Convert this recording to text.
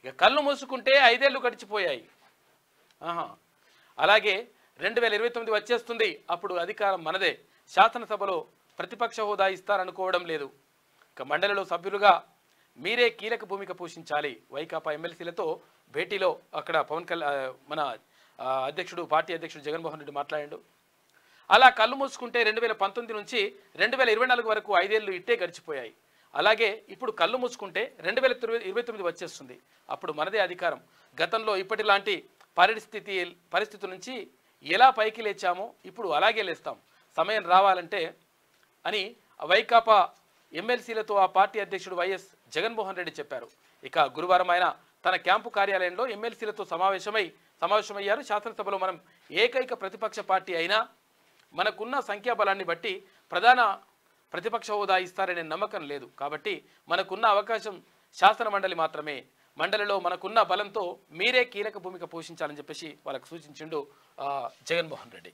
ఇక కళ్ళు మూసుకుంటే 5 ఏళ్లు గడిచిపోయాయి. అలాగే 2029 వచ్చేస్తుంది, అప్పుడు అధికారం మనదే. శాసనసభలో ప్రతిపక్ష హోదా ఇస్తారనుకోవడం లేదు. ఇక మండలిలో సభ్యులుగా మీరే కీలక భూమిక పోషించాలి. వైకాపా ఎమ్మెల్సీలతో భేటీలో అక్కడ పవన్ కళ్యాణ్ మన అధ్యక్షుడు పార్టీ అధ్యక్షుడు జగన్మోహన్ రెడ్డి మాట్లాడాడు. అలా కళ్ళు మూసుకుంటే 2019 నుంచి 2024 వరకు 5 ఏళ్లు ఇట్టే గడిచిపోయాయి. అలాగే ఇప్పుడు కళ్ళు మూసుకుంటే 2029 వచ్చేస్తుంది, అప్పుడు మనదే అధికారం. గతంలో ఇప్పటిలాంటి పరిస్థితి నుంచి ఎలా పైకి లేచామో ఇప్పుడు అలాగే లేస్తాం, సమయం రావాలంటే అని వైకాపా ఎమ్మెల్సీలతో ఆ పార్టీ అధ్యక్షుడు వైఎస్ జగన్మోహన్ రెడ్డి చెప్పారు. ఇక గురువారం ఆయన తన క్యాంపు కార్యాలయంలో ఎమ్మెల్సీలతో సమావేశమయ్యారు. శాసనసభలో మనం ఏకైక ప్రతిపక్ష పార్టీ అయినా మనకున్న సంఖ్యాబలాన్ని బట్టి ప్రధాన ప్రతిపక్ష హోదా ఇస్తారనే నమ్మకం లేదు. కాబట్టి మనకున్న అవకాశం శాసన మండలి మాత్రమే. మండలిలో మనకున్న బలంతో మీరే కీలక భూమిక పోషించాలని చెప్పేసి వాళ్ళకు సూచించిండు జగన్మోహన్ రెడ్డి.